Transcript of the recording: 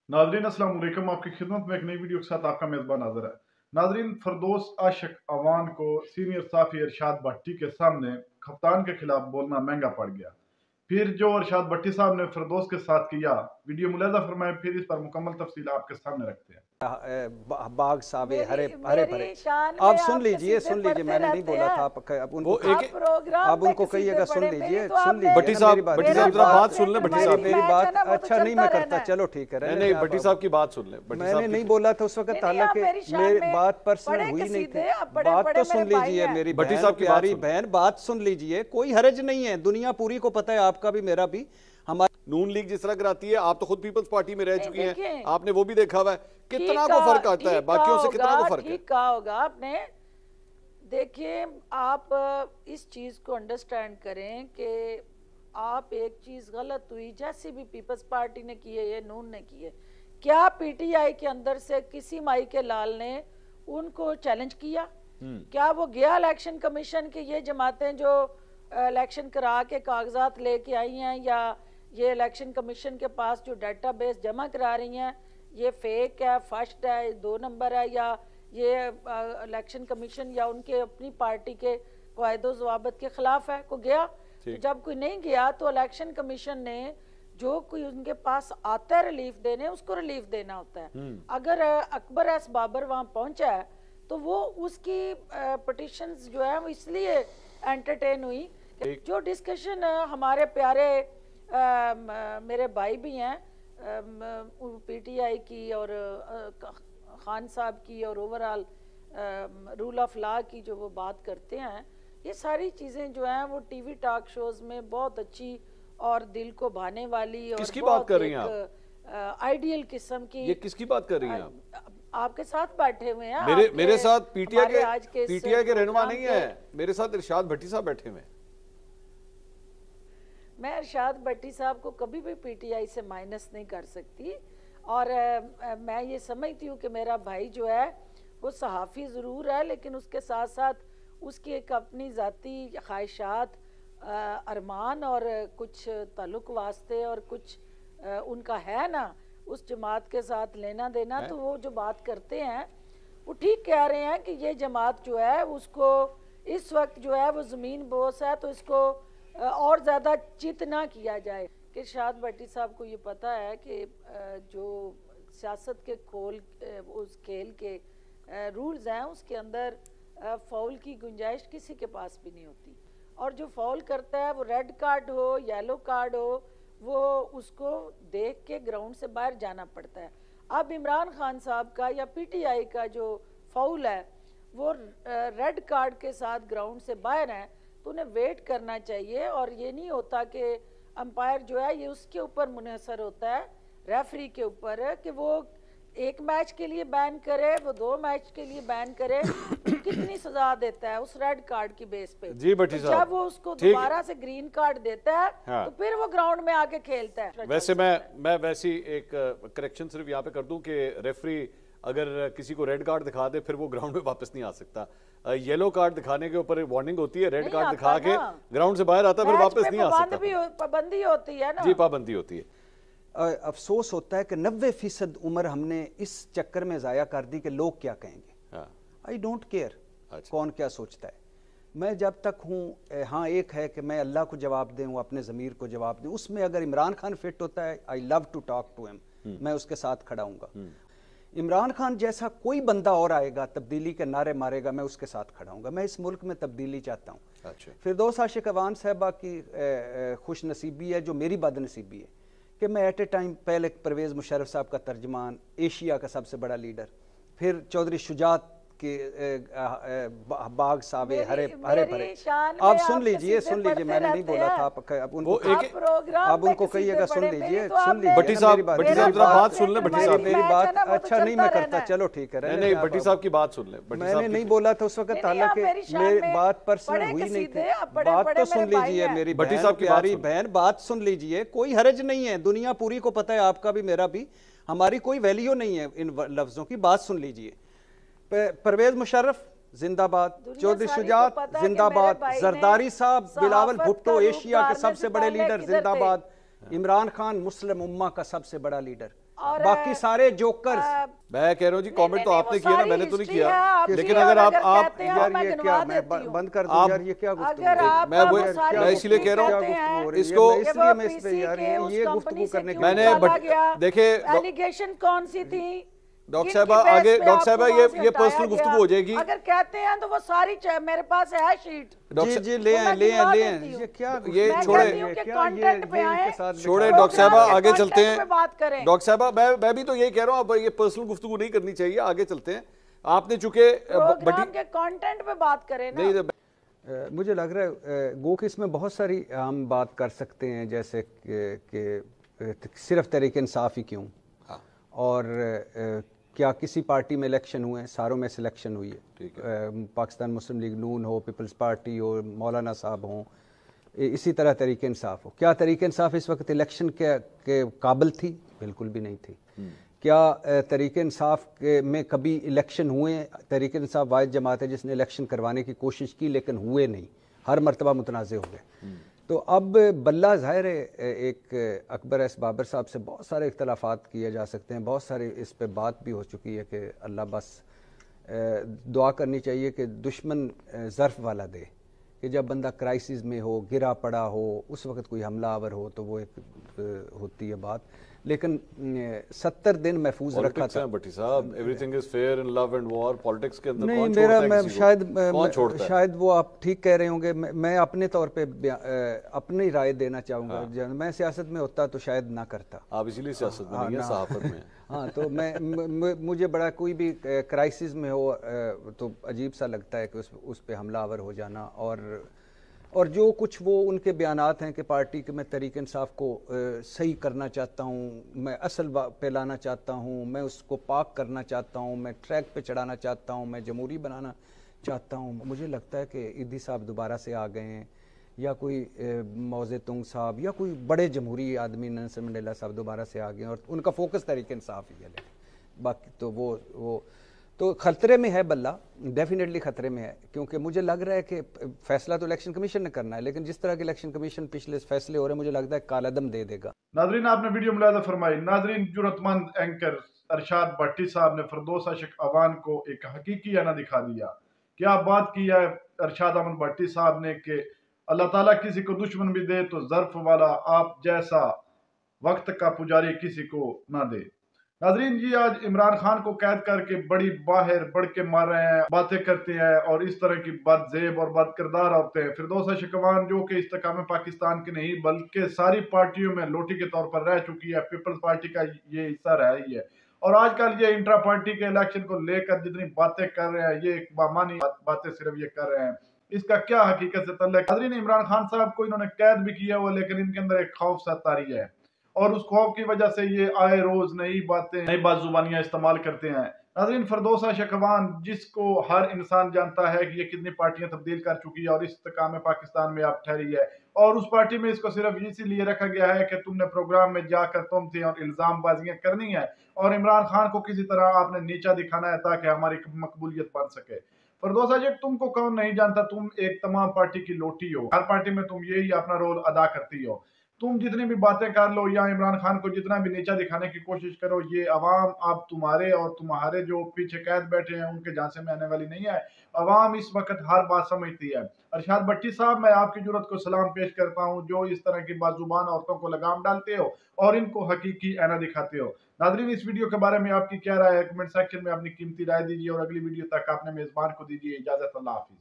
नाजरीन अस्सलाम वालेकुम, आपकी खिदमत में एक नई वीडियो के साथ आपका मेज़बान हाज़िर है। नाजरीन, फरदौस आशिक अवान को सीनियर साफ़ी इरशाद भट्टी के सामने कप्तान के खिलाफ बोलना महंगा पड़ गया। फिर जो इरशाद भट्टी साहब ने फरदौस के साथ किया, वीडियो मुलाहिज़ा फरमाएं, फिर इस पर मुकम्मल तफसील आपके सामने रखते हैं। बाग सावे हरे हरे भरे। आप सुन लीजिए मैंने नहीं बोला था आप उनको कहिएगा, सुन लीजिए भट्टी साहब जरा बात सुन ले। भट्टी साहब मेरी बात अच्छा नहीं मैं करता, चलो ठीक है। नहीं भट्टी साहब की बात सुन ले। मैंने नहीं बोला था उस वक्त, हालांकि मेरी बात पर्सनल हुई नहीं थी। बात तो सुन लीजिए मेरी भट्टी साहब की प्यारी बहन, बात सुन लीजिए। कोई हरज नहीं है, दुनिया पूरी को पता है, आपका भी मेरा भी। नून लीग जिस तरह कराती है, आप तो खुद पीपल्स पार्टी में रह चुकी हैं, आपने वो भी देखा हुआ है, कितना को फर्क आता है बाकियों से, कितना को फर्क है। ठीक कहा होगा आपने। देखिए, आप इस चीज को अंडरस्टैंड करें कि आप एक चीज गलत हुई, जैसे भी पीपल्स पार्टी ने की है, ये नून ने की है। क्या पीटीआई के अंदर से किसी माई के लाल ने उनको चैलेंज किया? क्या वो गया इलेक्शन कमीशन के ये जमातें जो इलेक्शन करा के कागजात लेके आई हैं, या ये इलेक्शन कमीशन के पास जो डेटाबेस जमा करा रही हैं, ये फेक है, फर्स्ट है, 2 नंबर है, या ये इलेक्शन कमीशन या उनके अपनी पार्टी के कायदो ज़वाबित के खिलाफ है? को गया? तो जब कोई नहीं गया तो इलेक्शन कमीशन ने जो कोई उनके पास आता है रिलीफ देने, उसको रिलीफ देना होता है। अगर अकबर एस बाबर वहां पहुंचा है तो वो उसकी पिटिशंस जो है वो इसलिए एंटरटेन हुई। जो डिस्कशन हमारे प्यारे मेरे भाई भी हैं पीटीआई की और खान साहब की और ओवरऑल रूल ऑफ लॉ की जो वो बात करते हैं, ये सारी चीज़ें जो हैं वो टीवी टॉक शोज में बहुत अच्छी और दिल को भाने वाली और किसकी बात कर रही हैं आप? आइडियल किस्म की। ये किसकी बात कर रही हैं आप? आपके साथ बैठे हुए हैं। मेरे साथ पीटीआई के रहनुमा नहीं है, मेरे साथ इरशाद भट्टी साहब बैठे हुए हैं। मैं इरशाद भट्टी साहब को कभी भी पीटीआई से माइनस नहीं कर सकती, और मैं ये समझती हूँ कि मेरा भाई जो है वो सहाफ़ी ज़रूर है, लेकिन उसके साथ साथ उसकी एक अपनी ज़ाती ख्वाहिशात, अरमान और कुछ ताल्लुक़ वास्ते और कुछ उनका है ना उस जमात के साथ लेना देना। तो वो जो बात करते हैं वो ठीक कह रहे हैं कि ये जमात जो है उसको इस वक्त जो है वो ज़मीन बोस है, तो इसको और ज़्यादा चित ना किया जाए। कि इरशाद भट्टी साहब को ये पता है कि जो सियासत के उस खेल के रूल्स हैं उसके अंदर फाउल की गुंजाइश किसी के पास भी नहीं होती, और जो फाउल करता है वो रेड कार्ड हो येलो कार्ड हो, वो उसको देख के ग्राउंड से बाहर जाना पड़ता है। अब इमरान खान साहब का या पीटीआई का जो फाउल है वो रेड कार्ड के साथ ग्राउंड से बाहर है, तो उन्हें वेट करना चाहिए। और ये नहीं होता कि अंपायर जो है ये उसके ऊपर मुनहसर होता है, रेफरी के ऊपर है, कि वो एक मैच के लिए बैन करे, वो 2 मैच के लिए बैन करे, कितनी सजा देता है उस रेड कार्ड की बेस पे। जी भट्टी साहब, जब वो उसको दोबारा से ग्रीन कार्ड देता है तो फिर वो ग्राउंड में आके खेलता है। वैसे मैं वैसी एक करेक्शन सिर्फ यहाँ पे कर दूं कि रेफरी अगर किसी को रेड कार्ड दिखा दे फिर वो ग्राउंड में वापस नहीं आ सकता। येलो कार्ड दिखाने के ऊपर वार्निंग होती है, रेड कार्ड दिखा के ग्राउंड से बाहर आता है, फिर वापस नहीं आ सकता। पाबंदी होती है ना। जी पाबंदी होती है। अफसोस होता है कि 90% उम्र हमने इस चक्कर में ज़ाया कर दी कि लोग क्या कहेंगे। आई डोंट केयर कौन क्या सोचता है। मैं जब तक हूँ, हाँ एक है कि मैं अल्लाह को जवाब दूँ, अपने ज़मीर को जवाब दूँ। उसमें अगर इमरान खान फिट होता है, I love to talk to him, मैं उसके साथ खड़ा हूँगा। इमरान खान जैसा कोई बंदा और आएगा, तब्दीली के नारे मारेगा, मैं उसके साथ खड़ा हूँगा। मैं इस मुल्क में तब्दीली चाहता हूँ। अच्छा। फिरदौस आशिक अवान साहबा की खुश नसीबी है जो मेरी बदनसीबी है कि मैं एट ए टाइम पहले परवेज़ मुशर्रफ साहब का तर्जमान, एशिया का सबसे बड़ा लीडर, फिर चौधरी शुजात के बाग सावे हरे भरे। आप सुन लीजिए मैंने नहीं बोला था आप उनको कहिएगा, सुन लीजिए भट्टी साहब जरा बात सुन ले। भट्टी साहब मेरी बात अच्छा नहीं मैं करता, चलो ठीक है। नहीं भट्टी साहब की बात सुन ले। मैंने नहीं बोला था उस वक्त, हालांकि मेरी बात पर्सनल हुई नहीं थी। बात तो सुन लीजिए मेरी भट्टी साहब की प्यारी बहन, बात सुन लीजिए। कोई हरज नहीं है, दुनिया पूरी को पता है, आपका भी मेरा भी। हमारी कोई वैल्यू नहीं है इन लफ्जों की। बात सुन लीजिए। परवेज मुशर्रफ जिंदाबाद, चौधरी शुजात जिंदाबाद, जरदारी साहब, बिलावल भुट्टो एशिया के सबसे बड़े लीडर जिंदाबाद, इमरान खान मुस्लिम उम्मा का सबसे बड़ा लीडर बाकी सारे जोकर्स। मैं कह रहा हूँ जी, कमेंट तो आपने किया ना, मैंने तो नहीं किया, लेकिन और अगर आप यार ये क्या, मैं बंद कर दूं यार, ये क्या गुफ्तगू अगर आप मैं इसीलिए कह रहा हूँ इसको, इसलिए मैं इस पे यार ये गुफ्तगू करने के मैंने देखे एलिगेशन कौन सी थी डॉक्टर साहब आगे, डॉक्टर साहब ये पर्सनल गुफ्तगू हो जाएगी। अगर कहते हैं तो वो सारी मेरे पास है शीट। जी ले ये क्या, ये छोड़े डॉक्टर साहब आगे चलते हैं। डॉक्टर साहब मैं भी तो यही कह रहा हूँ, अब ये पर्सनल गुफ्तगू नहीं करनी चाहिए, आगे चलते हैं। आपने चूंकि प्रोग्राम के कंटेंट पे बात करें ना। मुझे लग रहा है गो कि इसमें बहुत सारी हम बात कर सकते हैं, जैसे कि सिर्फ तहरीक इंसाफ ही क्यों, और क्या किसी पार्टी में इलेक्शन हुए हैं, सारों में सिलेक्शन हुई है, पाकिस्तान मुस्लिम लीग नून हो, पीपल्स पार्टी हो, मौलाना साहब हों, इसी तरह तहरीक इंसाफ हो। क्या तहरीक इंसाफ इस वक्त इलेक्शन के काबिल थी? बिल्कुल भी नहीं थी। क्या तहरीक इंसाफ में कभी इलेक्शन हुए? तहरीक इंसाफ वाहिद जमात है जिसने इलेक्शन करवाने की कोशिश की लेकिन हुए नहीं, हर मरतबा मुतनाज़ हो गए। तो अब बल्ला ज़ाहिर है एक अकबर एस बाबर साहब से बहुत सारे इख्तलाफात किए जा सकते हैं, बहुत सारे इस पे बात भी हो चुकी है कि अल्लाह बस दुआ करनी चाहिए कि दुश्मन ज़र्फ़ वाला दे, कि जब बंदा क्राइसिस में हो, गिरा पड़ा हो, उस वक्त कोई हमला आवर हो तो वो एक होती है बात। लेकिन 70 दिन महफूज रखा था। भट्टी साहब, everything is fair in love and war, politics के अंदर नहीं, कौन मेरा छोड़ता है कौन छोड़ता है? शायद वो आप ठीक कह रहे होंगे, मैं अपने तौर पे अपनी राय देना चाहूँगा। मैं सियासत में होता तो शायद ना करता। आप इसीलिए सियासत में नहीं है, सहाफत में। हाँ, तो मुझे बड़ा कोई भी क्राइसिस में हो तो अजीब सा लगता है कि उस पे हमलावर हो जाना, और जो कुछ वो उनके बयानात हैं कि पार्टी के मैं तहरीक इंसाफ को सही करना चाहता हूँ, मैं असल पे लाना चाहता हूँ, मैं उसको पाक करना चाहता हूँ, मैं ट्रैक पे चढ़ाना चाहता हूँ, मैं जमहूरी बनाना चाहता हूँ। मुझे लगता है कि ईदी साहब दोबारा से आ गए हैं, या कोई मौज़े तुंग साहब, या कोई बड़े जमहूरी आदमी नेल्सन मंडेला साहब दोबारा से आ गए हैं, और उनका फोकस तहरीक इंसाफ ही है। बाकी तो वो तो खतरे में है बल्ला, डेफिनेटली खतरे में है, क्योंकि मुझे लग रहा है कि फैसला तो इलेक्शन कमीशन ने करना है, लेकिन जिस तरह के इलेक्शन कमीशन पिछले फैसले हो रहे हैं, मुझे लगता है कालादम दे देगा। नाजरीन, आपने वीडियो मुलाहिजा फरमाई। नाजरीन, जुर्रतमंद एंकर अरशाद भट्टी साहब ने फिरदौस आशिक अवान को एक हकीकी आना दिखा दिया। क्या बात की है अरशाद अहमद भट्टी साहब ने कि अल्लाह ताला किसी को दुश्मन भी दे तो ज़र्फ वाला आप जैसा वक्त का पुजारी किसी को ना दे। नाजरीन जी, आज इमरान खान को कैद करके बड़ी बाहर बढ़ के मार रहे हैं, बातें करते हैं, और इस तरह की बदजेब और बदकिरदार होते हैं। फिरदौस आशिक अवान जो कि इस्तेकाम पाकिस्तान की नहीं बल्कि सारी पार्टियों में लोटी के तौर पर रह चुकी है, पीपल्स पार्टी का ये हिस्सा रहा ही है, और आजकल ये इंट्रा पार्टी के इलेक्शन को लेकर जितनी बातें कर रहे हैं, ये एक बामानी बातें सिर्फ ये कर रहे हैं, इसका क्या हकीकत से तल्लुक? नाज़रीन, इमरान खान साहब को इन्होंने कैद भी किया हुआ, लेकिन इनके अंदर एक खौफ सा तारी है, और उस खौफ की वजह से ये आए रोज नई बातें, नई बाजुबानियां इस्तेमाल करते हैं। नाज़रीन, फिरदौस आशिक अवान जिसको हर इंसान जानता है कि ये कितनी पार्टियां तब्दील कर चुकी है और इस इस्तेकाम में पाकिस्तान में अब ठहरी है, और उस पार्टी में इसको सिर्फ इसीलिए रखा गया है कि तुमने प्रोग्राम में जाकर तुम थे और इल्जाम बाजियां करनी है, और इमरान खान को किसी तरह आपने नीचा दिखाना है ताकि हमारी मकबूलियत बन सके। फिरदौस आशिक, तुमको कौन नहीं जानता, तुम एक तमाम पार्टी की लोटी हो, हर पार्टी में तुम यही अपना रोल अदा करती हो। तुम जितनी भी बातें कर लो या इमरान खान को जितना भी नीचा दिखाने की कोशिश करो, ये अवाम अब तुम्हारे और तुम्हारे जो पीछे कैद बैठे हैं उनके झांसे में आने वाली नहीं है। अवाम इस वक्त हर बात समझती है। अरशाद भट्टी साहब, मैं आपकी जुर्रत को सलाम पेश करता हूँ जो इस तरह की बाजुबान औरतों को लगाम डालते हो और इनको हकीकी ऐना दिखाते हो। नाज़रीन, इस वीडियो के बारे में आपकी क्या राय है? कमेंट सेक्शन में अपनी कीमती राय दीजिए, और अगली वीडियो तक अपने मेजबान को दीजिए इजाजत। अल्लाह हाफिज।